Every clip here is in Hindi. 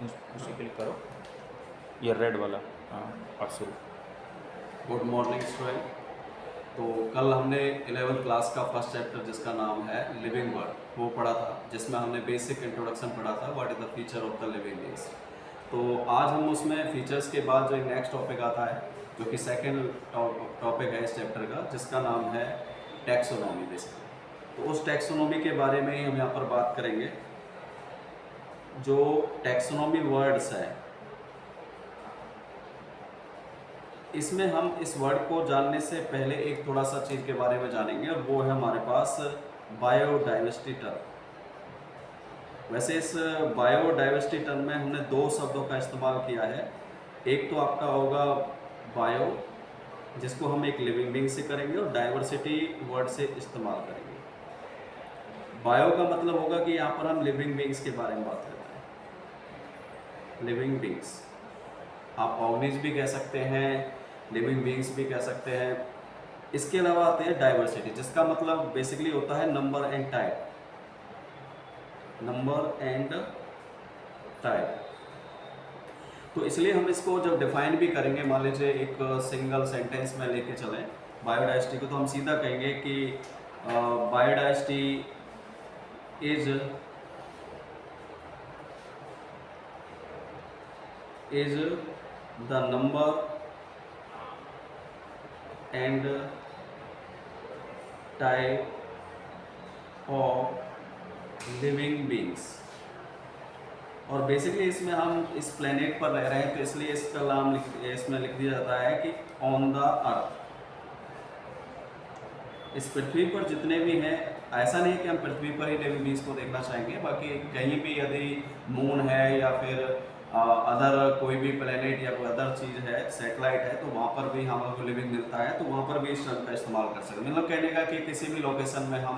उसी क्लिक करो, ये रेड वाला। हाँ, और शुरू। Good morning student. तो कल हमने 11th क्लास का फर्स्ट चैप्टर जिसका नाम है लिविंग वर्ड वो पढ़ा था, जिसमें हमने बेसिक इंट्रोडक्शन पढ़ा था, what is the feature of the living beings. तो आज हम उसमें फीचर्स के बाद जो एक नेक्स्ट टॉपिक आता है, जो कि सेकेंड टॉपिक है इस चैप्टर का, जिसका नाम है टैक्सोनॉमी बेसिकली। तो उस टैक्सोनॉमी के बारे में ही हम यहाँ पर बात करेंगे। जो टैक्सोनॉमी वर्ड्स है, इसमें हम इस वर्ड को जानने से पहले एक थोड़ा सा चीज़ के बारे में जानेंगे, और वो है हमारे पास बायोडाइवर्सिटी टर्म। वैसे इस बायोडाइवर्सिटी टर्म में हमने दो शब्दों का इस्तेमाल किया है। एक तो आपका होगा बायो, जिसको हम एक लिविंग बीइंग से करेंगे, और डाइवर्सिटी वर्ड से इस्तेमाल करेंगे। बायो का मतलब होगा कि यहाँ पर हम लिविंग बीइंग्स के बारे में बात करते हैं। लिविंग बीइंग्स आप ऑर्गेनिज्म भी कह सकते हैं, लिविंग बीइंग्स भी कह सकते हैं। इसके अलावा आते हैं डाइवर्सिटी, जिसका मतलब बेसिकली होता है number and type. Number and type. तो इसलिए हम इसको जब डिफाइन भी करेंगे, मान लीजिए एक सिंगल सेंटेंस में लेके चलें बायोडाइवर्सिटी को, तो हम सीधा कहेंगे कि biodiversity is the number and type of living beings. और बेसिकली इसमें हम इस प्लेनेट पर रह रहे हैं, तो इसलिए इसका नाम इसमें लिख दिया जाता है कि ऑन द अर्थ। इस पृथ्वी पर जितने भी हैं, ऐसा नहीं कि हम पृथ्वी पर ही लिविंग बीइंग्स को देखना चाहेंगे, बाकी कहीं भी यदि मून है या फिर अदर कोई भी प्लेनेट या कोई अदर चीज़ है, सैटेलाइट है, तो वहाँ पर भी हमको लिविंग मिलता है, तो वहाँ पर भी इस टर्म का इस्तेमाल कर सकते हैं। मतलब कहने का कि किसी भी लोकेशन में हम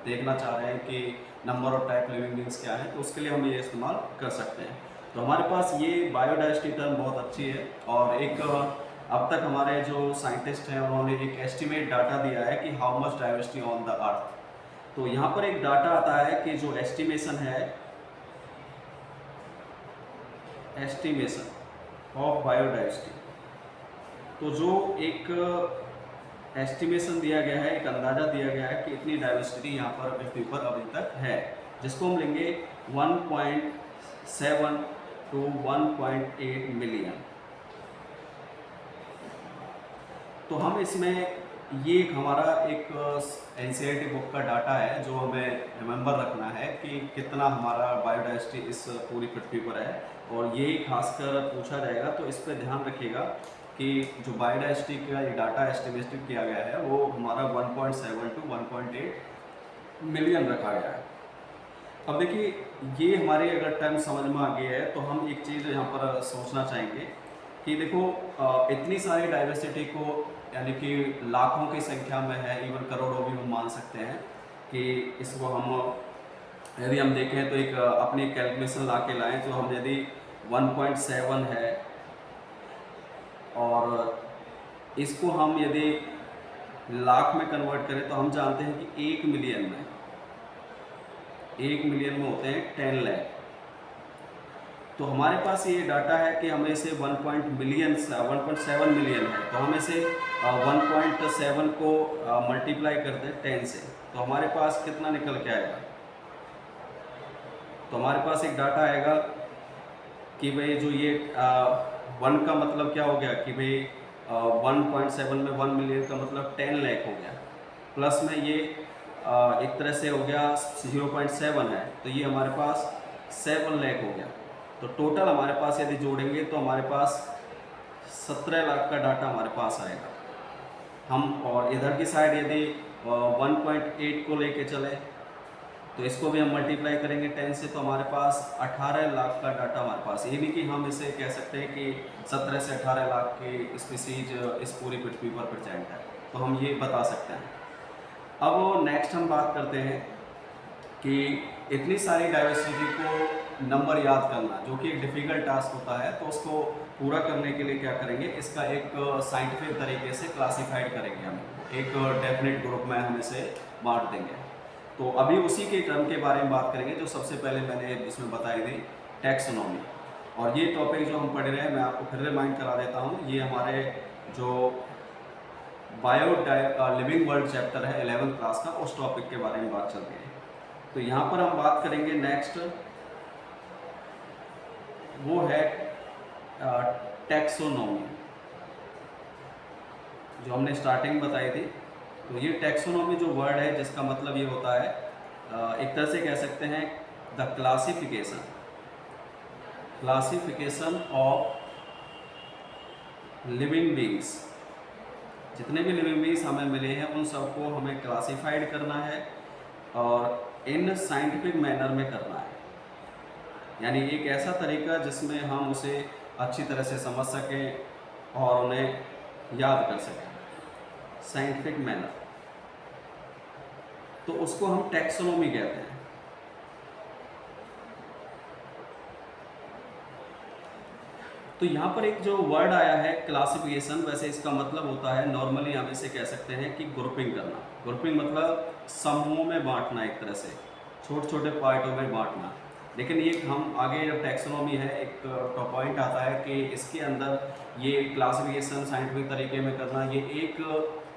देखना चाह रहे हैं कि number of type living beings क्या है, तो उसके लिए हम ये इस्तेमाल कर सकते हैं। तो हमारे पास ये बायोडाइवर्सिटी टर्म बहुत अच्छी है, और एक अब तक हमारे जो साइंटिस्ट हैं उन्होंने एक एस्टिमेट डाटा दिया है कि how much diversity on the earth. तो यहाँ पर एक डाटा आता है कि जो एस्टिमेशन है, एस्टिमेशन ऑफ बायोडाइवर्सिटी, तो जो एक एस्टिमेशन दिया गया है, एक अंदाज़ा दिया गया है कि इतनी डाइवर्सिटी यहाँ पर पृथ्वी पर अभी तक है, जिसको हम लेंगे 1.7 to 1.8 मिलियन। तो हम इसमें ये हमारा एक एनसीईआरटी बुक का डाटा है, जो हमें रिमेंबर रखना है कि कितना हमारा बायोडाइवर्सिटी इस पूरी पृथ्वी पर है, और ये खासकर पूछा जाएगा। तो इस पर ध्यान रखिएगा कि जो बायोडाइवर्सिटी का ये डाटा एस्टिमेट किया गया है, वो हमारा 1.7 to 1.8 मिलियन रखा गया है। अब देखिए, ये हमारे अगर टर्म समझ में आ गया है, तो हम एक चीज़ यहाँ पर सोचना चाहेंगे कि देखो, इतनी सारी डाइवर्सिटी को, यानी कि लाखों की संख्या में है, इवन करोड़ों भी हम मान सकते हैं कि इसको हम यदि हम देखें तो एक अपनी कैलकुलेशन ला के लाएँ, तो हम यदि 1.7 है और इसको हम यदि लाख में कन्वर्ट करें, तो हम जानते हैं कि 1 मिलियन में होते हैं 10 लाख। तो हमारे पास ये डाटा है कि हमें से 1.7 मिलियन है, तो हम इसे 1.7 को मल्टीप्लाई करते हैं 10 से, तो हमारे पास कितना निकल के आएगा। तो हमारे पास एक डाटा आएगा कि भाई जो ये 1 का मतलब क्या हो गया कि भाई 1.7 में 1 मिलियन का मतलब 10 लाख हो गया, प्लस में ये एक तरह से हो गया 0.7 है, तो ये हमारे पास 7 लाख हो गया। तो टोटल हमारे पास यदि जोड़ेंगे तो हमारे पास 17 लाख का डाटा हमारे पास आएगा। हम और इधर की साइड यदि 1.8 को लेके चले, तो इसको भी हम मल्टीप्लाई करेंगे 10 से, तो हमारे पास 18 लाख का डाटा हमारे पास। ये नहीं कि हम इसे कह सकते हैं कि 17 से 18 लाख की स्पीसीज इस पूरी पृथ्वी पर प्रेजेंट है, तो हम ये बता सकते हैं। अब नेक्स्ट हम बात करते हैं कि इतनी सारी डाइवर्सिटी को नंबर याद करना, जो कि एक डिफ़िकल्ट टास्क होता है, तो उसको पूरा करने के लिए क्या करेंगे, इसका एक साइंटिफिक तरीके से क्लासीफाइड करेंगे। हम एक डेफिनेट ग्रुप में हम इसे बांट देंगे। तो अभी उसी के टर्म के बारे में बात करेंगे जो सबसे पहले मैंने इसमें बताई थी, टैक्सोनॉमी। और ये टॉपिक जो हम पढ़ रहे हैं मैं आपको फिर रिमाइंड करा देता हूँ, ये हमारे जो बायो लिविंग वर्ल्ड चैप्टर है 11th क्लास का, उस टॉपिक के बारे में बात चल रही है। तो यहाँ पर हम बात करेंगे नेक्स्ट, वो है टैक्सोनॉमी, जो हमने स्टार्टिंग बताई थी। तो ये टैक्सोनॉमी जो वर्ड है, जिसका मतलब ये होता है एक तरह से कह सकते हैं the classification of living beings. जितने भी लिविंग बींग्स हमें मिले हैं उन सबको हमें क्लासिफाइड करना है और इन साइंटिफिक मैनर में करना है, यानी एक ऐसा तरीका जिसमें हम उसे अच्छी तरह से समझ सकें और उन्हें याद कर सकें, साइंटिफिक मैनर। तो उसको हम टैक्सोनॉमी कहते हैं। तो यहाँ पर एक जो वर्ड आया है क्लासिफिकेशन, वैसे इसका मतलब होता है नॉर्मली हम इसे कह सकते हैं कि ग्रुपिंग करना। ग्रुपिंग मतलब समूहों में बांटना, एक तरह से छोटे छोटे पार्टों में बांटना। लेकिन ये हम आगे जब टैक्सोनॉमी है एक पॉइंट आता है कि इसके अंदर ये क्लासिफिकेशन साइंटिफिक तरीके में करना ये एक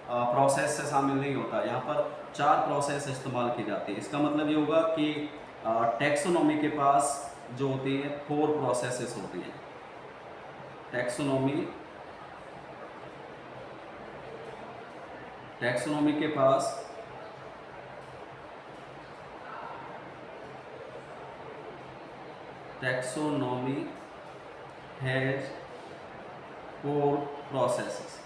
प्रोसेस से शामिल नहीं होता। यहाँ पर 4 प्रोसेस इस्तेमाल की जाती है। इसका मतलब ये होगा कि टैक्सोनॉमी के पास जो होती है 4 प्रोसेसेस होती हैं। टैक्सोनॉमी के पास टैक्सोनॉमी हैज 4 प्रोसेसेस।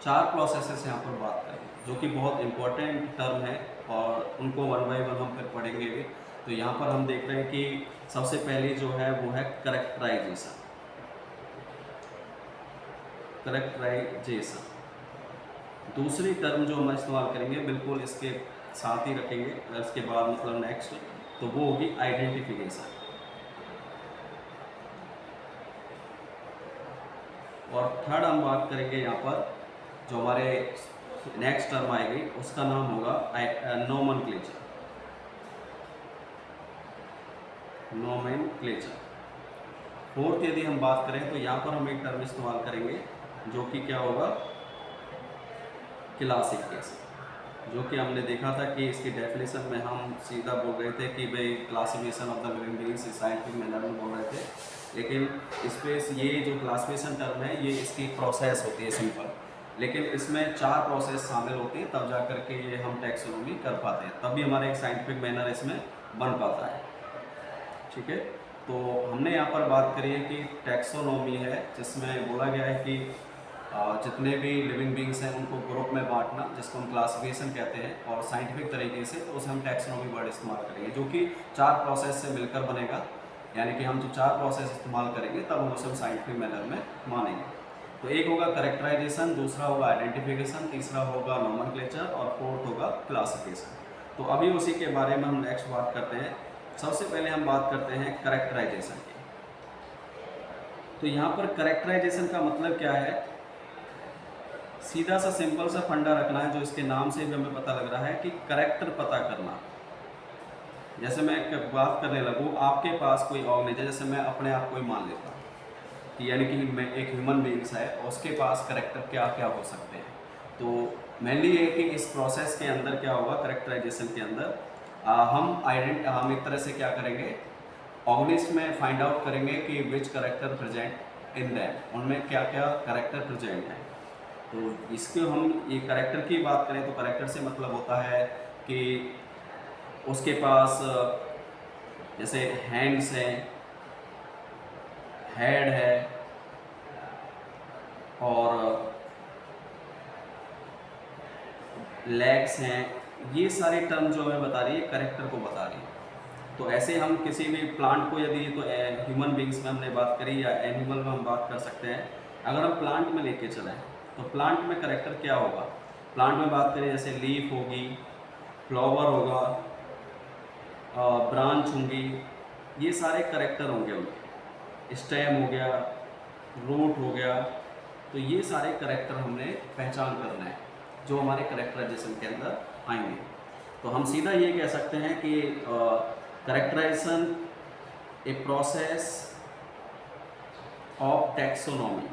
4 प्रोसेसेस यहाँ पर बात करेंगे, जो कि बहुत इम्पोर्टेंट टर्म है और उनको वन बाय वन हम फिर पढ़ेंगे भी। तो यहाँ पर हम देख रहे हैं कि सबसे पहली जो है वो है करेक्टराइजेशन। दूसरी टर्म जो हम इस्तेमाल करेंगे बिल्कुल इसके साथ ही रखेंगे, इसके बाद मतलब नेक्स्ट, तो वो होगी आइडेंटिफिकेशन। और थर्ड हम बात करेंगे यहाँ पर जो हमारे नेक्स्ट टर्म आएगी उसका नाम होगा नोमेनक्लेचर। फोर्थ यदि हम बात करें तो यहाँ पर हम एक टर्म इस्तेमाल करेंगे जो कि क्या होगा, क्लासिफिकेशन। जो कि हमने देखा था कि इसकी डेफिनेशन में हम सीधा बोल रहे थे कि भाई classification of the living beings scientific manner में बोल रहे थे, लेकिन इसमें ये जो क्लासिफिकेशन टर्म है ये इसकी प्रोसेस होती है सिंपल, लेकिन इसमें 4 प्रोसेस शामिल होती हैं, तब जा करके ये हम टैक्सोनॉमी कर पाते हैं, तभी हमारा एक साइंटिफिक मैनर इसमें बन पाता है। ठीक है, तो हमने यहाँ पर बात करी है कि टैक्सोनॉमी है जिसमें बोला गया है कि जितने भी लिविंग बींग्स हैं उनको ग्रुप में बांटना, जिसको हम क्लासिफिकेशन कहते हैं, और साइंटिफिक तरीके से तो उसे हम टैक्सोनॉमी वर्ड इस्तेमाल करेंगे, जो कि 4 प्रोसेस से मिलकर बनेगा। यानी कि हम जो 4 प्रोसेस इस्तेमाल करेंगे तब हम उसे साइंटिफिक मैनर में मानेंगे। तो एक होगा करेक्टराइजेशन, दूसरा होगा आइडेंटिफिकेशन, तीसरा होगा नोमेनक्लेचर और फोर्थ होगा क्लासिफिकेशन। तो अभी उसी के बारे में हम नेक्स्ट बात करते हैं। सबसे पहले हम बात करते हैं करेक्टराइजेशन की। तो यहाँ पर करेक्टराइजेशन का मतलब क्या है, सीधा सा सिंपल सा फंडा रखना है, जो इसके नाम से भी हमें पता लग रहा है कि करेक्टर पता करना। जैसे मैं एक बात करने लगूँ, आपके पास कोई ऑर्गेनिज्म, जैसे मैं अपने आप को ही मान लेता हूँ कि यानी कि मैं एक ह्यूमन बीइंग्स है और उसके पास करेक्टर क्या क्या हो सकते हैं। तो मेनली ये कि इस प्रोसेस के अंदर क्या होगा, करेक्टराइजेशन के अंदर हम एक तरह से क्या करेंगे, ऑर्गेनिज्म में फाइंड आउट करेंगे कि विच करेक्टर प्रेजेंट इन दैम, उनमें क्या क्या करेक्टर प्रेजेंट है। तो इसके हम ये करेक्टर की बात करें तो करेक्टर से मतलब होता है कि उसके पास जैसे हैंड्स हैं, हेड है और लेग्स हैं, ये सारे टर्म जो हमें बता रही है करेक्टर को बता रही है। तो ऐसे हम किसी भी प्लांट को यदि तो ह्यूमन बींग्स में हमने बात करी या एनिमल में हम बात कर सकते हैं। अगर हम प्लांट में लेके चलें तो प्लांट में करेक्टर क्या होगा, प्लांट में बात करें जैसे लीफ होगी, फ्लावर होगा, ब्रांच होंगी, ये सारे करेक्टर होंगे उनके। स्टेम हो गया, रूट हो गया, तो ये सारे करेक्टर हमने पहचान करना है जो हमारे करेक्टराइजेशन के अंदर आएंगे। तो हम सीधा ये कह सकते हैं कि characterization a process of taxonomy,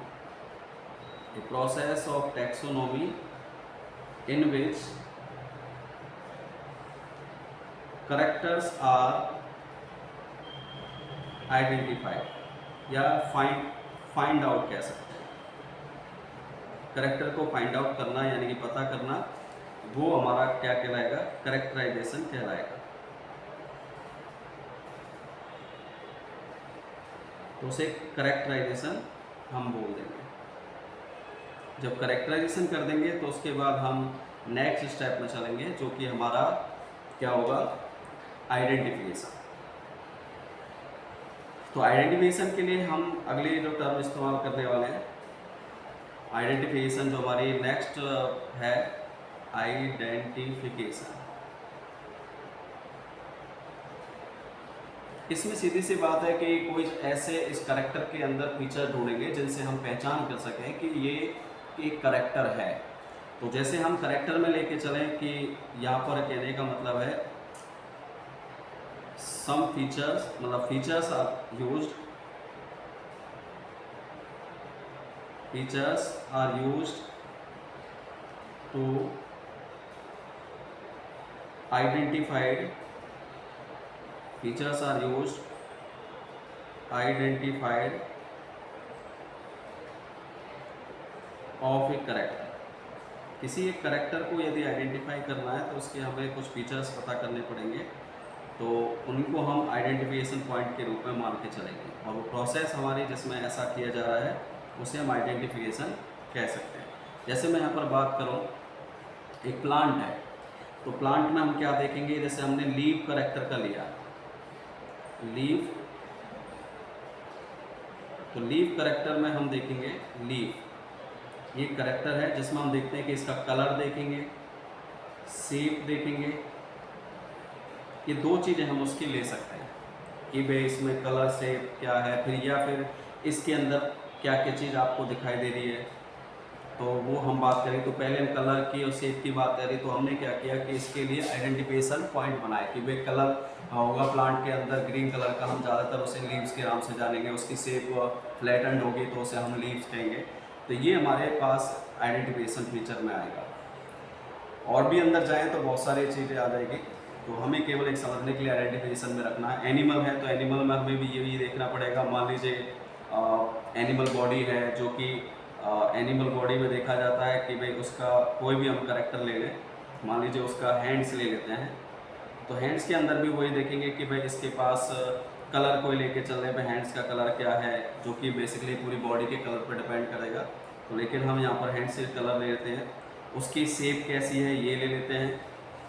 a process of taxonomy in which characters are identified या फाइंड आउट कह सकते हैं। करेक्टर को फाइंड आउट करना यानी कि पता करना, वो हमारा क्या कहलाएगा, करेक्टराइजेशन कहलाएगा। तो उसे करेक्टराइजेशन हम बोल देंगे। जब करेक्टराइजेशन कर देंगे तो उसके बाद हम नेक्स्ट स्टेप में चलेंगे, जो कि हमारा क्या होगा, आइडेंटिफिकेशन। तो आइडेंटिफिकेशन के लिए हम अगले जो टर्म इस्तेमाल करने वाले हैं, आइडेंटिफिकेशन जो हमारी नेक्स्ट है, आइडेंटिफिकेशन। इसमें सीधी सी बात है कि कोई ऐसे इस करेक्टर के अंदर फीचर ढूंढेंगे जिनसे हम पहचान कर सकें कि ये एक करेक्टर है। तो जैसे हम करेक्टर में लेके चलें कि यहाँ पर कहने का मतलब है सम फीचर्स, मतलब features are used, features are used to identified, features are used identified of a character. किसी एक करेक्टर को यदि आइडेंटिफाई करना है तो उसके हमें कुछ फीचर्स पता करने पड़ेंगे, तो उनको हम आइडेंटिफिकेशन पॉइंट के रूप में मान के चलेंगे। और वो प्रोसेस हमारी जिसमें ऐसा किया जा रहा है उसे हम आइडेंटिफिकेशन कह सकते हैं। जैसे मैं यहाँ पर बात करूँ, एक प्लांट है, तो प्लांट में हम क्या देखेंगे, जैसे हमने लीफ करेक्टर का लिया, लीफ, तो लीफ करेक्टर में हम देखेंगे लीफ, ये करेक्टर है जिसमें हम देखते हैं कि इसका कलर देखेंगे, शेप देखेंगे। ये दो चीज़ें हम उसकी ले सकते हैं कि भाई इसमें कलर शेप क्या है, फिर या फिर इसके अंदर क्या क्या चीज़ आपको दिखाई दे रही है। तो वो हम बात करें तो पहले हम कलर की और शेप की बात करें, तो हमने क्या किया कि इसके लिए आइडेंटिफिकेशन पॉइंट बनाए कि भाई कलर होगा प्लांट के अंदर ग्रीन कलर का, हम ज़्यादातर उसे लीव्स के नाम से जानेंगे। उसकी शेप फ्लैट एंड होगी तो उसे हम लीव्स कहेंगे। तो ये हमारे पास आइडेंटिफिकेशन फीचर में आएगा। और भी अंदर जाएँ तो बहुत सारी चीज़ें आ जाएगी, तो हमें केवल एक समझने के लिए आइडेंटिफिकेशन में रखना है। एनिमल है तो एनिमल में हमें भी ये भी देखना पड़ेगा। मान लीजिए एनिमल बॉडी है, जो कि एनिमल बॉडी में देखा जाता है कि भाई उसका कोई भी हम करेक्टर ले लें, मान लीजिए उसका हैंड्स ले लेते हैं, तो हैंड्स के अंदर भी वही देखेंगे कि भाई इसके पास कलर कोई लेके चल रहे हैं, हैंड्स का कलर क्या है, जो कि बेसिकली पूरी बॉडी के कलर पर डिपेंड करेगा। तो लेकिन हम यहाँ पर हैंड्स से कलर ले लेते हैं, उसकी शेप कैसी है ये ले लेते हैं,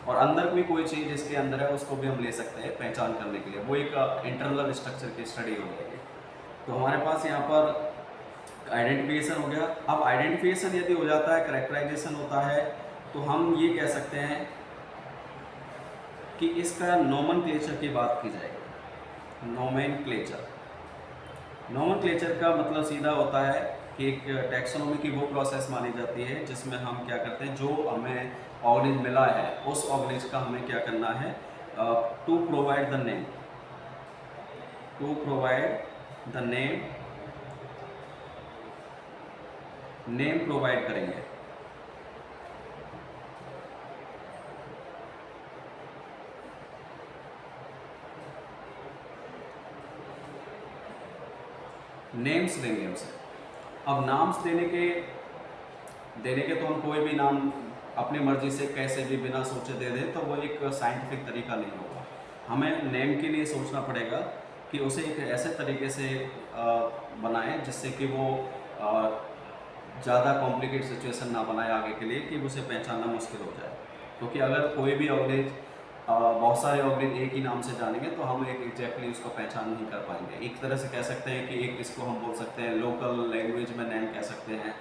और अंदर भी कोई चीज़ इसके अंदर है उसको भी हम ले सकते हैं पहचान करने के लिए। वो एक इंटरनल स्ट्रक्चर की स्टडी हो जाएगी। तो हमारे पास यहाँ पर आइडेंटिफिकेशन हो गया। अब आइडेंटिफिकेशन यदि हो जाता है, करेक्टराइजेशन होता है, तो हम ये कह सकते हैं कि इसका नोमेनक्लेचर की बात की जाएगी। नोमेनक्लेचर, नोमेनक्लेचर का मतलब सीधा होता है कि एक टैक्सोनॉमी की वो प्रोसेस मानी जाती है जिसमें हम क्या करते हैं, जो हमें ऑर्गेनिज मिला है उस ऑर्गेनिज का हमें क्या करना है, to provide the name, to provide the name, name provide करेंगे। नेम्स देंगे हमसे। अब नाम्स देने के तो हम कोई भी नाम अपनी मर्जी से कैसे भी बिना सोचे दे दें तो वो एक साइंटिफिक तरीका नहीं होगा। हमें नेम के लिए सोचना पड़ेगा कि उसे एक ऐसे तरीके से बनाएं जिससे कि वो ज़्यादा कॉम्प्लिकेट सिचुएशन ना बनाए आगे के लिए, कि उसे पहचानना मुश्किल हो जाए। क्योंकि अगर कोई भी ऑर्गेनिज बहुत सारे ऑर्गेनिज एक ही नाम से जानेंगे तो हम एक एग्जैक्टली उसको पहचान नहीं कर पाएंगे। एक तरह से कह सकते हैं कि एक इसको हम बोल सकते हैं लोकल लैंग्वेज में नेम कह सकते हैं,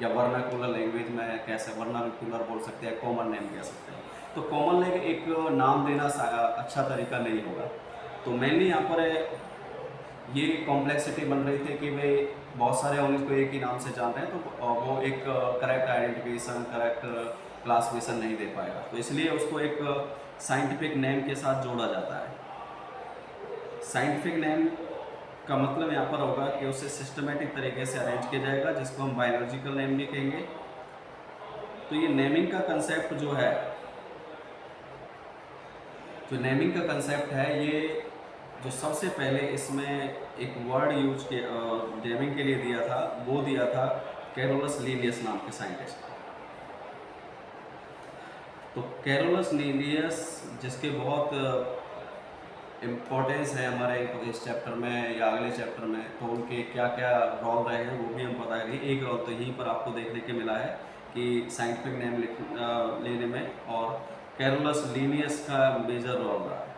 या वर्नाकुलर लैंग्वेज में कैसे वर्नाकुलर बोल सकते हैं, कॉमन नेम कह सकते हैं। तो कॉमन एक नाम देना अच्छा तरीका नहीं होगा। तो मेनली यहाँ पर ये कॉम्प्लेक्सिटी बन रही थी कि भाई बहुत सारे ऑर्गेनिज को एक ही नाम से जान रहे हैं, तो वो एक करेक्ट आइडेंटिफिकेशन, करेक्ट क्लासिफिकेशन नहीं दे पाएगा। तो इसलिए उसको एक साइंटिफिक नेम के साथ जोड़ा जाता है। साइंटिफिक नेम का मतलब यहाँ पर होगा कि उसे सिस्टमेटिक तरीके से अरेंज किया जाएगा, जिसको हम बायोलॉजिकल नेम भी कहेंगे। तो ये नेमिंग का कंसेप्ट जो है, जो नेमिंग का कंसेप्ट है, ये जो सबसे पहले इसमें एक वर्ड यूज के नेमिंग के लिए दिया था, वो दिया था कैरोलस लीनियस नाम के साइंटिस्ट। तो कैरोलस लीनियस, जिसके बहुत इम्पोर्टेंस है हमारे इस चैप्टर में या अगले चैप्टर में, तो उनके क्या क्या रोल रहे हैं वो भी हम बताएंगे। एक रोल तो यहीं पर आपको देखने के मिला है कि साइंटिफिक नेम लेने में, और कैरोलस लीनियस का मेजर रोल रहा है।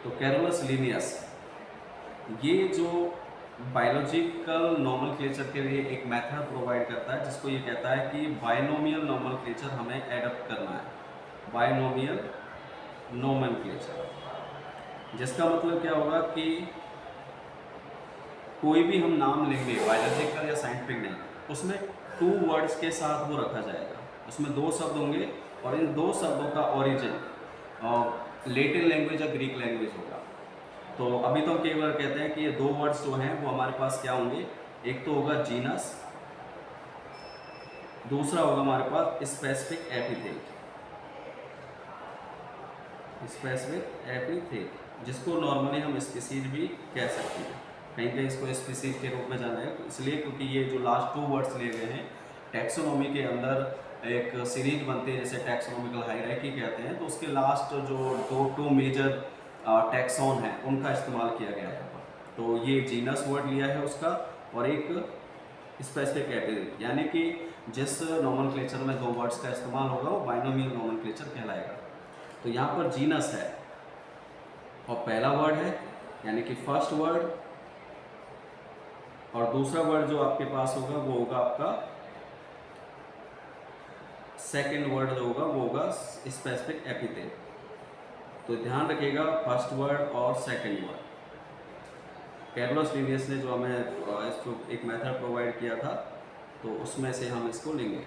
तो कैरोलस लीनियस ये जो बायोलॉजिकल नॉमेनक्लेचर के लिए एक मेथड प्रोवाइड करता है, जिसको ये कहता है कि बायनोमियल नॉमेनक्लेचर हमें एडप्ट करना है। बायनोमियल नॉमेनक्लेचर, जिसका मतलब क्या होगा कि कोई भी हम नाम लेंगे बायोलॉजिकल या साइंटिफिक नेम, उसमें 2 वर्ड्स के साथ वो रखा जाएगा। उसमें 2 शब्द होंगे और इन 2 शब्दों का ओरिजिन लैटिन लैंग्वेज या ग्रीक लैंग्वेज होगा। तो अभी तो हम कई बार कहते हैं कि ये 2 वर्ड्स जो हैं वो हमारे पास क्या होंगे, एक तो होगा जीनस, दूसरा होगा हमारे पास स्पेसिफिक एपिथेट। स्पेसिफिक एपिथेट, जिसको नॉर्मली हम स्पीसीज भी कह सकते हैं, कहीं कहीं इसको स्पीसीज के रूप में जाना है, इसलिए क्योंकि ये जो लास्ट 2 वर्ड्स लिए गए हैं, टैक्सोनॉमी के अंदर एक सीरीज बनती है जिसे टैक्सोनॉमिकल हायरार्की कहते हैं, तो उसके लास्ट जो 2 मेजर टैक्सॉन है उनका इस्तेमाल किया गया है। तो ये जीनस वर्ड लिया है उसका, और एक स्पेसिफिक एपिथेट, यानी कि जिस नॉमेनक्लेचर में 2 वर्ड्स का इस्तेमाल होगा वो बायनोमियल नॉमेनक्लेचर कहलाएगा। तो यहाँ पर जीनस है और पहला वर्ड है, यानी कि फर्स्ट वर्ड, और दूसरा वर्ड जो आपके पास होगा वो होगा आपका सेकेंड वर्ड, जो होगा वो होगा स्पेसिफिक एपिथेट। तो ध्यान रखिएगा फर्स्ट वर्ड और सेकेंड वर्ड। कैरोलस लीनियस ने जो हमें इसको एक मेथड प्रोवाइड किया था, तो उसमें से हम इसको लेंगे।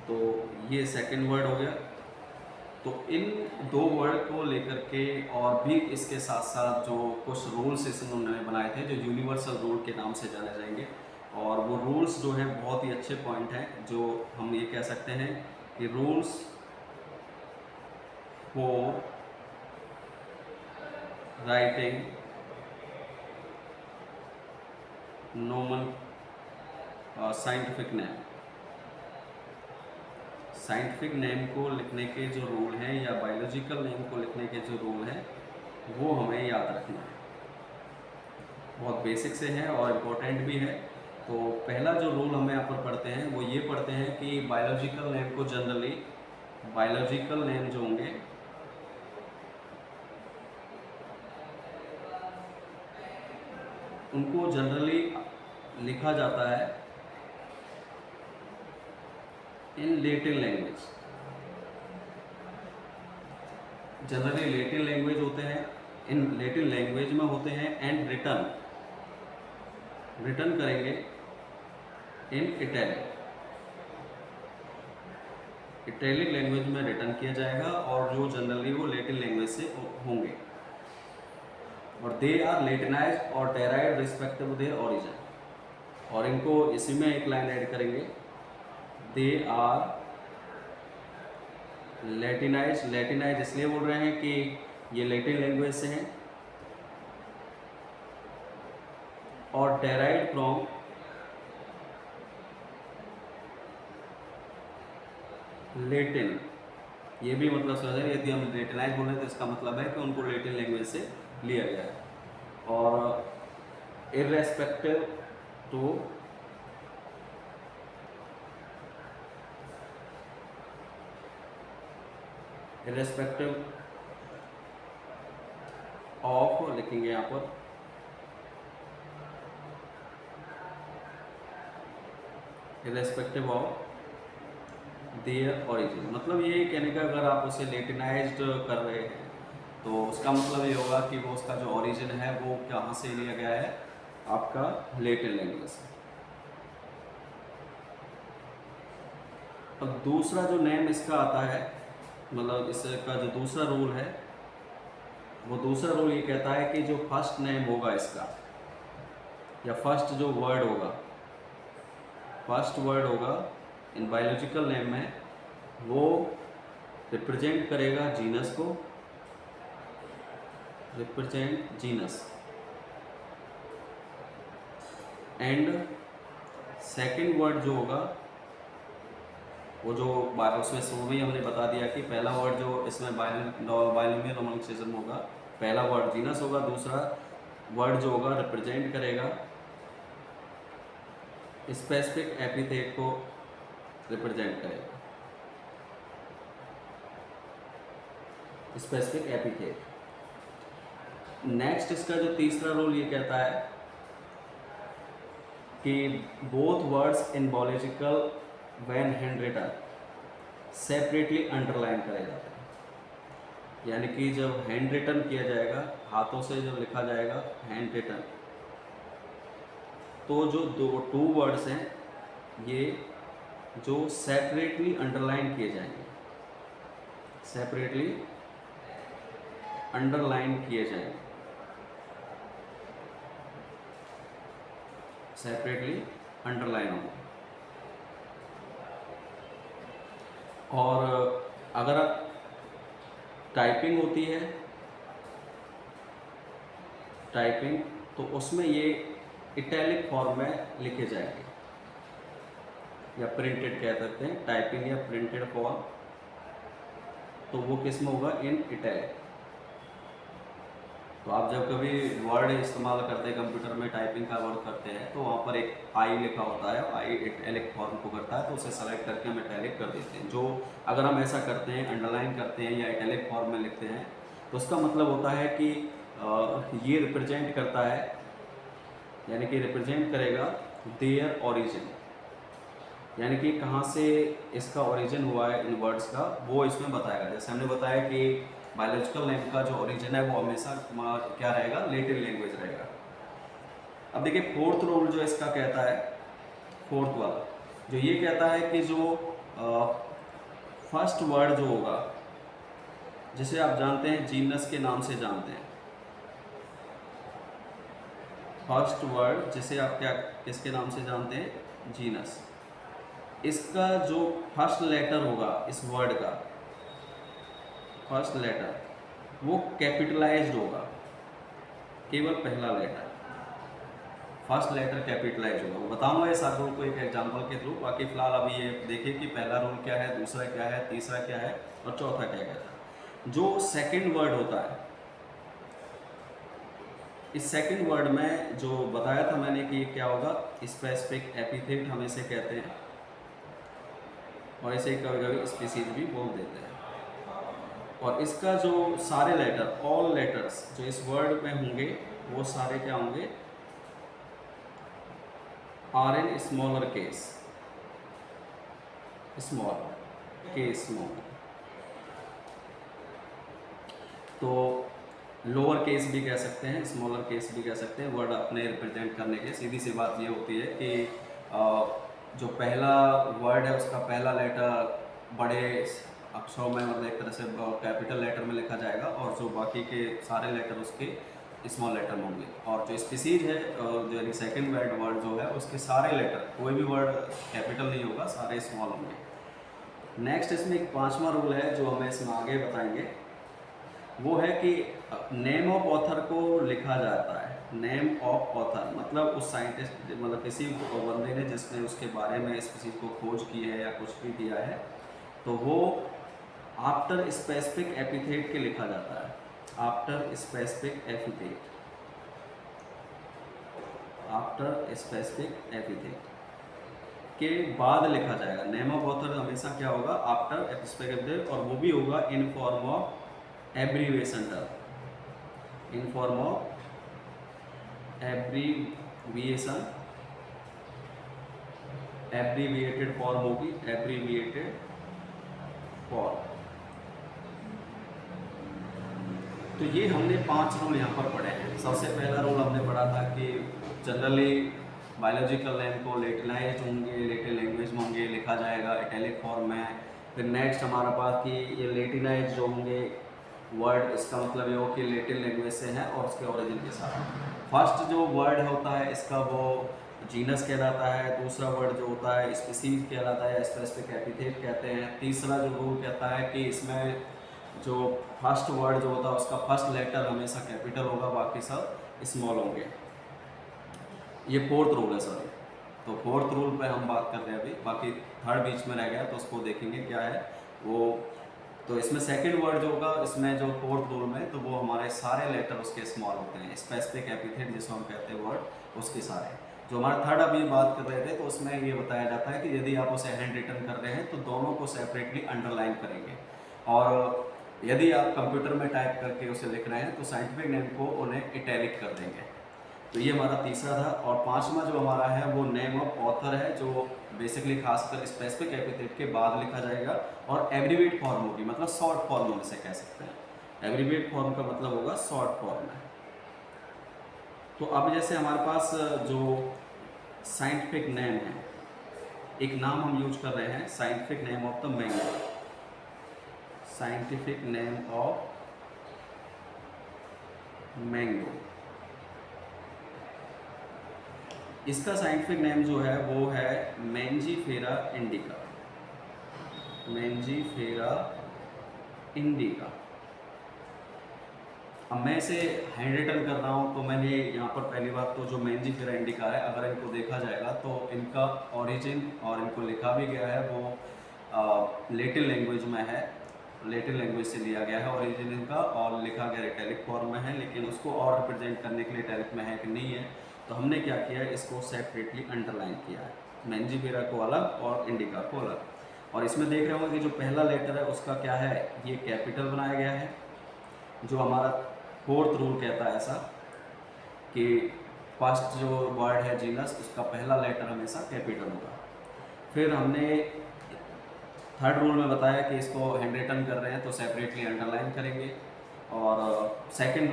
तो ये सेकंड वर्ड हो गया। तो इन 2 वर्ड को लेकर के और भी इसके साथ साथ जो कुछ रूल्स इन्होंने बनाए थे, जो यूनिवर्सल रूल के नाम से जाने जाएंगे, और वो रूल्स जो हैं बहुत ही अच्छे पॉइंट हैं, जो हम ये कह सकते हैं कि rules for writing नॉमन scientific name. Scientific name को लिखने के जो रूल हैं या बायोलॉजिकल नेम को लिखने के जो रूल हैं वो हमें याद रखना है। बहुत बेसिक से है और इम्पोर्टेंट भी है। तो पहला जो रूल हमें यहाँ पर पढ़ते हैं वो ये पढ़ते हैं कि बायोलॉजिकल नेम को जनरली, बायोलॉजिकल नेम जो होंगे उनको जनरली लिखा जाता है in Latin language. Generally Latin language होते हैं, इन लैटिन लैंग्वेज में होते हैं, एंड रिटर्न करेंगे इन इटैलिक। इटैलिक लैंग्वेज में रिटर्न किया जाएगा, और जो जनरली वो लैटिन लैंग्वेज से होंगे, और दे आर लैटिनाइज्ड और डेराइव्ड रिस्पेक्टिव देयर ओरिजिन। और इनको इसी में एक लाइन ऐड करेंगे, दे आर लैटिनाइज्ड। लैटिनाइज्ड इसलिए बोल रहे हैं कि ये लैटिन लैंग्वेज से हैं, और डेराइव्ड फ्रॉम लैटिन। ये भी मतलब समझ रहे, यदि हम लैटिनाइज बोल रहे हैं तो इसका मतलब है कि उनको लैटिन लैंग्वेज से लिया गया है। और इर्रेस्पेक्टिव टू इर्रेस्पेक्टिव ऑफ, लिखेंगे यहाँ पर इर्रेस्पेक्टिव ऑफ देयर ओरिजिन। मतलब ये कहने का, अगर आप उसे लैटिनाइज्ड कर रहे हैं तो उसका मतलब ये होगा कि वो उसका जो ओरिजिन है वो कहाँ से लिया गया है, आपका लेटिन लैंग्वेज है। अब दूसरा जो नेम इसका आता है, मतलब इसका जो दूसरा रूल है, वो दूसरा रूल ये कहता है कि जो फर्स्ट नेम होगा इसका, या फर्स्ट जो वर्ड होगा, फर्स्ट वर्ड होगा इन बायोलॉजिकल नेम में, वो रिप्रेजेंट करेगा जीनस को, represent genus. And second word जो होगा वो जो उसमें वो भी हमने बता दिया कि पहला वर्ड जो इसमें बायनोमियल नोमेनक्लेचर में होगा, पहला वर्ड जीनस होगा, दूसरा वर्ड जो होगा रिप्रेजेंट करेगा स्पेसिफिक एपिथेट को, रिप्रेजेंट करेगा स्पेसिफिक एपिथेट। नेक्स्ट इसका जो तीसरा रूल ये कहता है कि both words in biological when hand written separately underline करे जाते हैं, यानी कि जब हैंड रिटन किया जाएगा, हाथों से जब लिखा जाएगा हैंड रिटन, तो जो टू वर्ड्स हैं ये जो सेपरेटली अंडरलाइन किए जाएंगे, सेपरेटली अंडरलाइन किए जाएंगे, सेपरेटली अंडरलाइन होंगे। और अगर टाइपिंग होती है, टाइपिंग, तो उसमें ये इटैलिक फॉर्म में लिखे जाएंगे, या प्रिंटेड कह सकते हैं, टाइपिंग या प्रिंटेड फॉर्म, तो वो किस में होगा, इन इटैलिक। तो आप जब कभी वर्ड इस्तेमाल करते हैं कंप्यूटर में, टाइपिंग का वर्ड करते हैं, तो वहाँ पर एक आई लिखा होता है, आई इटैलिक फॉर्म को करता है, तो उसे सेलेक्ट करके हम इटैलिक कर देते हैं। जो अगर हम ऐसा करते हैं, अंडरलाइन करते हैं या इटैलिक फॉर्म में लिखते हैं, तो उसका मतलब होता है कि ये रिप्रेजेंट करता है, यानी कि रिप्रेजेंट करेगा देयर ओरिजिन, यानी कि कहाँ से इसका ओरिजिन हुआ है इन वर्ड्स का, वो इसमें बताएगा। जैसे हमने बताया कि बायोलॉजिकल नेम का जो ओरिजिन है वो हमेशा क्या रहेगा, लेटिन लैंग्वेज रहेगा। अब देखिए फोर्थ रूल जो इसका कहता है, फोर्थ वाला जो ये कहता है कि जो फर्स्ट वर्ड जो होगा, जिसे आप जानते हैं जीनस के नाम से जानते हैं, फर्स्ट वर्ड जिसे आप क्या किसके नाम से जानते हैं, जीनस, इसका जो फर्स्ट लेटर होगा इस वर्ड का, फर्स्ट लेटर वो कैपिटलाइज्ड होगा, केवल पहला लेटर, फर्स्ट लेटर कैपिटलाइज होगा। वो बताऊंगा इस रूल को एक एग्जांपल के थ्रू। बाकी फिलहाल अभी ये देखिए कि पहला रूल क्या है, दूसरा क्या है, तीसरा क्या है और चौथा क्या कहता है। जो सेकंड वर्ड होता है, इस सेकंड वर्ड में जो बताया था मैंने कि क्या होगा, स्पेसिफिक एपिथेट हम इसे कहते हैं, और इसे कभी कभी स्पीसीज भी बोल देते हैं। और इसका जो सारे लेटर, ऑल लेटर्स जो इस वर्ड में होंगे, वो सारे क्या होंगे, are in smaller case, small case small. तो लोअर केस भी कह सकते हैं, स्मॉलर केस भी कह सकते हैं, वर्ड अपने रिप्रेजेंट करने के। सीधी सी बात ये होती है कि जो पहला वर्ड है उसका पहला लेटर बड़े अक्षरों में, मतलब एक तरह से कैपिटल लेटर में लिखा जाएगा, और जो बाकी के सारे लेटर उसके स्मॉल लेटर में होंगे। और जो स्पीसीज है, जो यानी सेकेंड वर्ड जो है, उसके सारे लेटर, कोई भी वर्ड कैपिटल नहीं होगा, सारे स्मॉल होंगे। नेक्स्ट इसमें एक पांचवा रूल है जो हमें इसमें आगे बताएंगे, वो है कि नेम ऑफ ऑथर को लिखा जाता है। नेम ऑफ ऑथर मतलब उस साइंटिस्ट, मतलब किसी बंदे ने जिसने उसके बारे में इस चीज़ को खोज की है या कुछ भी किया है, तो वो आफ्टर स्पेसिफिक एपिथेट के लिखा जाता है, after specific epithet, after specific epithet के बाद लिखा जाएगा। नेम ऑफ ऑथर हमेशा क्या होगा, आफ्टर स्पेसिफिक एपिथेट, और वो भी होगा in form of abbreviation term, in form of abbreviation, abbreviated form होगी, एब्रीविएटेड फॉर्म। तो ये हमने 5 रूल यहाँ पर पढ़े हैं। सबसे पहला रूल हमने पढ़ा था कि जनरली बायोलॉजिकल नेम को लेटिनाइज होंगे, लेटिन लैंग्वेज में होंगे, लिखा जाएगा इटैलिक फॉर्म में। फिर नेक्स्ट हमारे पास कि ये लेटिनाइज जो होंगे वर्ड, इसका मतलब ये हो कि लेटिन लैंग्वेज से हैं और उसके ओरिजिन के साथ। फर्स्ट जो वर्ड होता है इसका वो जीनस कहलाता है, दूसरा वर्ड जो होता है स्पीसीज कहलाता है, स्पेसिफिक एपिथेट कहते हैं। तीसरा जो रूल कहता है कि इसमें जो फर्स्ट वर्ड जो होता है उसका फर्स्ट लेटर हमेशा कैपिटल होगा, बाकी सब स्मॉल होंगे। ये फोर्थ रूल है सॉरी। तो फोर्थ रूल पे हम बात कर रहे हैं अभी, बाकी थर्ड बीच में रह गया तो उसको देखेंगे क्या है वो। तो इसमें सेकंड वर्ड जो होगा इसमें जो फोर्थ रूल में, तो वो हमारे सारे लेटर उसके स्मॉल होते हैं, स्पेसिफिक एपिथेट जिसको हम कहते हैं वर्ड उसके सारे। जो हमारा थर्ड अभी बात कर रहे थे तो उसमें ये बताया जाता है कि यदि आप उसे हैंड रिटन कर रहे हैं तो दोनों को सेपरेटली अंडरलाइन करेंगे, और यदि आप कंप्यूटर में टाइप करके उसे लिख रहे हैं तो साइंटिफिक नेम को उन्हें इटैलिक कर देंगे। तो ये हमारा तीसरा था। और पांचवा जो हमारा है वो नेम ऑफ ऑथर है, जो बेसिकली खासकर स्पेसिफिक एपिथेट के बाद लिखा जाएगा और एब्रीविएट फॉर्म होगी, मतलब शॉर्ट फॉर्म हम इसे कह सकते हैं। एब्रीविएट फॉर्म का मतलब होगा शॉर्ट फॉर्म है। तो अब जैसे हमारे पास जो साइंटिफिक नेम है, एक नाम हम यूज कर रहे हैं scientific name of the mango, scientific name of mango. इसका साइंटिफिक नेम जो है वो है मैंजीफेरा इंडिका, मैंजीफेरा इंडिका। अब मैं इसे हैंड रिटन कर रहा हूँ तो मैंने यहाँ पर पहली बात तो जो मैंजीफेरा इंडिका है, अगर इनको देखा जाएगा तो इनका ओरिजिन और इनको लिखा भी गया है वो लेटिन लैंग्वेज में है, लेटिन लैंग्वेज से लिया गया है ओरिजिन इनका, और लिखा गया इटैलिक फॉर्म में है। लेकिन उसको और रिप्रेजेंट करने के लिए इटैलिक में है कि नहीं है, तो हमने क्या किया है, इसको सेपरेटली अंडरलाइन किया है, मैंजीफेरा को अलग और इंडिका को अलग। और इसमें देख रहे होंगे कि जो पहला लेटर है उसका क्या है, ये कैपिटल बनाया गया है। जो हमारा फोर्थ रूल कहता है ऐसा कि फर्स्ट जो वर्ड है जीनस, उसका पहला लेटर हमेशा कैपिटल होगा। फिर हमने थर्ड रूल में बताया कि इसको हैंड रिटन कर रहे हैं तो सेपरेटली अंडरलाइन करेंगे। और सेकंड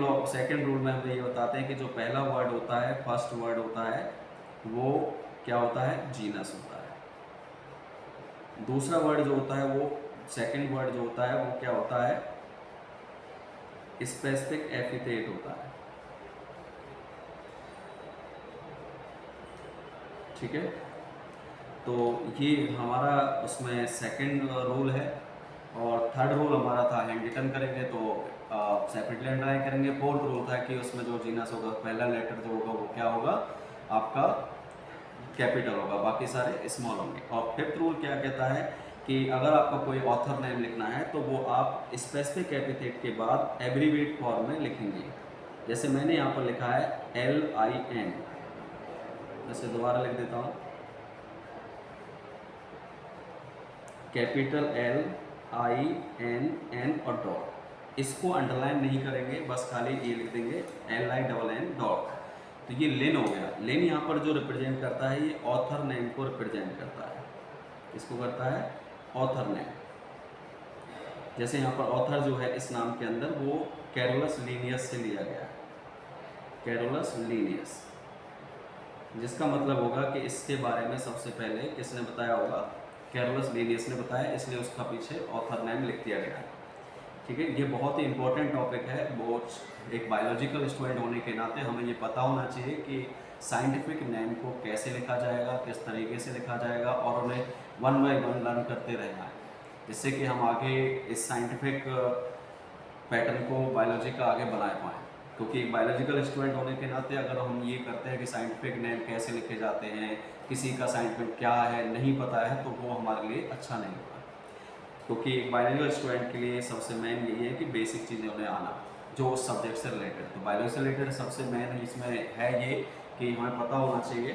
रूल में हम ये बताते हैं कि जो पहला वर्ड होता है, फर्स्ट वर्ड होता है, वो क्या होता है, जीनस होता है। दूसरा वर्ड जो होता है वो, सेकंड वर्ड जो होता है वो क्या होता है, स्पेसिफिक एपिथेट होता है। ठीक है, तो ये हमारा उसमें सेकंड रूल है। और थर्ड रूल हमारा था हैंड रिटन करेंगे तो सेपरेटली अंडरलाइन करेंगे। फोर्थ रूल था कि उसमें जो जीनस होगा, पहला लेटर जो होगा वो क्या होगा, आपका कैपिटल होगा, बाकी सारे स्मॉल होंगे। और फिफ्थ रूल क्या कहता है कि अगर आपका कोई ऑथर नेम लिखना है तो वो आप स्पेसिफिक एपिथेट के बाद एब्रीविएट फॉर्म में लिखेंगे। जैसे मैंने यहाँ पर लिखा है LIN, जैसे दोबारा लिख देता हूँ, कैपिटल LINN और डॉट। इसको अंडरलाइन नहीं करेंगे, बस खाली ये लिख देंगे LINN डॉट। तो ये लिन हो गया। लिन यहाँ पर जो रिप्रेजेंट करता है, ये ऑथर नेम को रिप्रेजेंट करता है। इसको करता है ऑथर नेम। जैसे यहाँ पर ऑथर जो है इस नाम के अंदर वो कैरोलस लीनियस से लिया गया है, कैरोलस लीनियस, जिसका मतलब होगा कि इसके बारे में सबसे पहले किसने बताया होगा, कैरोलस लीनियस ने बताया, इसलिए उसका पीछे ऑथर नेम लिख दिया गया है। ठीक है, ये बहुत ही इंपॉर्टेंट टॉपिक है। बहुत एक बायोलॉजिकल स्टूडेंट होने के नाते हमें ये पता होना चाहिए कि साइंटिफिक नेम को कैसे लिखा जाएगा, किस तरीके से लिखा जाएगा, और उन्हें वन बाय वन लर्न करते रहना है, जिससे कि हम आगे इस साइंटिफिक पैटर्न को बायोलॉजी का आगे बनाए पाएँ। क्योंकि एक बायोलॉजिकल स्टूडेंट होने के नाते अगर हम ये करते हैं कि साइंटिफिक नेम कैसे लिखे जाते हैं, किसी का साइंटिफिक क्या है नहीं पता है, तो वो हमारे लिए अच्छा नहीं होगा। क्योंकि एक बायोलॉजिकल स्टूडेंट के लिए सबसे मेन यही है कि बेसिक चीज़ें उन्हें आना, जो उस सब्जेक्ट से रिलेटेड। तो बायोलॉजी से रिलेटेड सबसे मेन इसमें है ये कि हमें पता होना चाहिए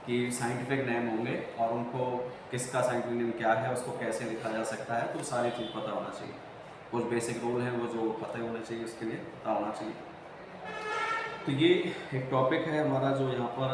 कि साइंटिफिक नेम होंगे और उनको किसका साइंटिफिक नेम क्या है, उसको कैसे लिखा जा सकता है, तो सारी चीज़ पता होना चाहिए। कुछ बेसिक रूल हैं वो जो पता होना चाहिए, उसके लिए पता होना चाहिए। तो ये एक टॉपिक है हमारा जो यहाँ पर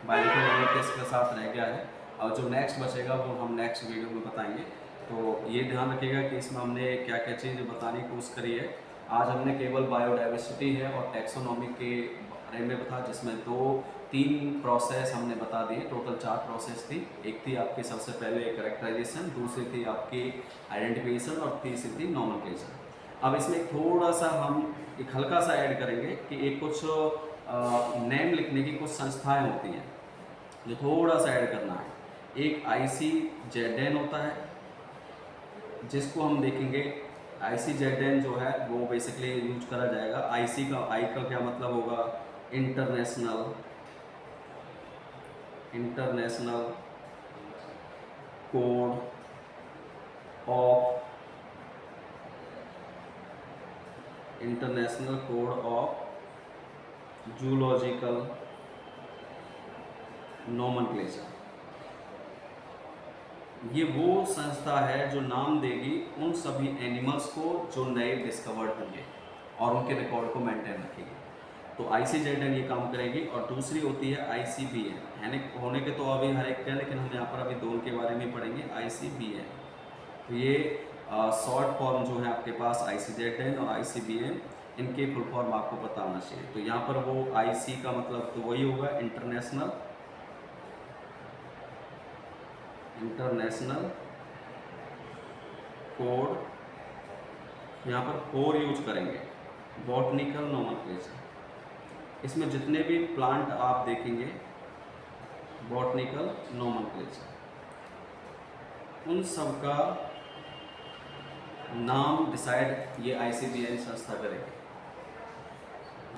बायोलॉजिकल नॉलेज के साथ रह गया है, और जो नेक्स्ट बचेगा वो हम नेक्स्ट वीडियो में बताएंगे। तो ये ध्यान रखिएगा कि इसमें हमने क्या क्या चीज़ बताने की कोशिश करी है। आज हमने केवल बायोडाइवर्सिटी है और टैक्सोनॉमी के बारे में बता, जिसमें 2 3 प्रोसेस हमने बता दिए, टोटल 4 प्रोसेस थी। एक थी आपकी सबसे पहले कैरेक्टराइजेशन, दूसरी थी आपकी आइडेंटिफिकेशन और तीसरी थी नॉमेनक्लेचर। अब इसमें थोड़ा सा हम एक हल्का सा ऐड करेंगे कि एक कुछ नेम लिखने की कुछ संस्थाएं होती हैं जो थोड़ा सा ऐड करना है। एक ICZN होता है जिसको हम देखेंगे। ICZN जो है वो बेसिकली यूज करा जाएगा। आई का क्या मतलब होगा, international code of zoological nomenclature. ये वो संस्था है जो नाम देगी उन सभी एनिमल्स को जो नए डिस्कवर्ड होंगे और उनके रिकॉर्ड को मेंटेन रखेगी। तो ICZN ये काम करेगी। और दूसरी होती है ICBN। यानी होने के तो अभी हर एक का है, लेकिन हम यहाँ पर अभी दो के बारे में पढ़ेंगे। ICBN तो ये शॉर्ट फॉर्म जो है आपके पास ICZN और ICBN, इनके फुल फॉर्म आपको पता होना चाहिए। तो यहाँ पर वो IC का मतलब तो वही होगा, इंटरनेशनल कोड। यहाँ पर 4 यूज करेंगे, बॉटनिकल नोमेनक्लेचर। इसमें जितने भी प्लांट आप देखेंगे बॉटनिकल नोमेनक्लेचर, उन सब का नाम डिसाइड ये ICBN संस्था करेगी,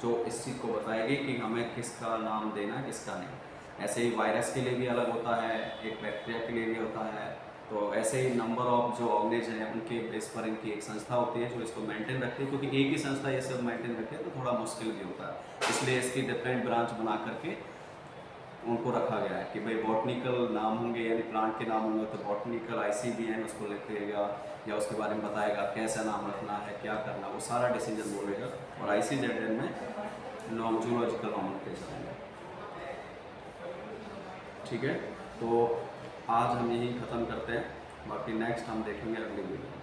जो इस चीज़ को बताएगी कि हमें किसका नाम देना है किसका नहीं। ऐसे ही वायरस के लिए भी अलग होता है, एक बैक्टीरिया के लिए भी होता है। तो ऐसे ही नंबर ऑफ जो ऑर्गेनिज हैं उनके बेस पर इनकी एक संस्था होती है जो इसको मेंटेन रखती है, क्योंकि एक ही संस्था ये सब मेंटेन रखे तो थोड़ा मुश्किल भी होता है। इसलिए इसकी डिफरेंट ब्रांच बना करके उनको रखा गया है कि भाई बॉटनिकल नाम होंगे, यानी प्लांट के नाम होंगे तो बॉटनिकल ICBN उसको लिखेगा या उसके बारे में बताएगा कैसा नाम रखना है, क्या करना, वो सारा डिसीजन बोलेगा। और ICZN में जूलॉजिकल नोमेनक्लेचर होंगे। ठीक है, तो आज हम यही ख़त्म करते हैं, बाकी नेक्स्ट हम देखेंगे अगली वीडियो में।